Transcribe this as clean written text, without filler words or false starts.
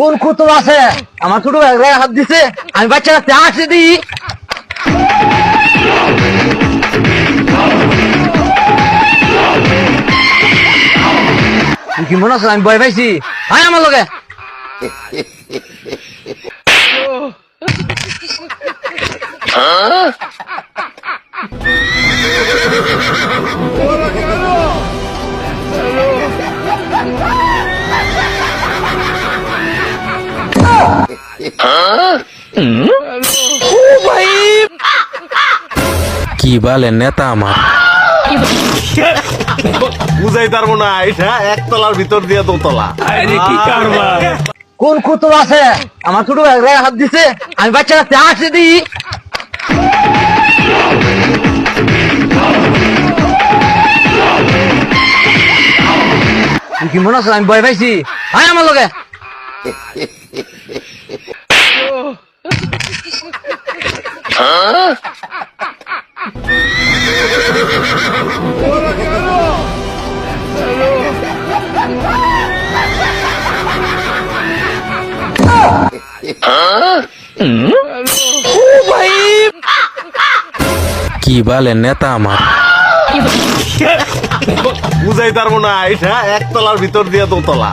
কোন কুতুব আছে আমার ছোট ভাই গায়ে হাত দিছে আমি বাচ্চাটা আসে দিই কি মনে আছে আমি ভয় পাইছি আয় আমার লগে কি বলেন নেতা আমার বুঝাই পারবো না, এটা একতলার ভিতর দিয়ে দোতলা। কোন কুতুব আছে আমার ছোট ভাই গায়ে হাত দিছে আমি বাচ্চাটা আসে দিই কি মনে আছে আমি ভয় পাইছি আয় আমার লগে কি বলেন নেতা আমার বুঝাই পারবো না, এটা একতলার ভিতর দিয়ে দোতলা।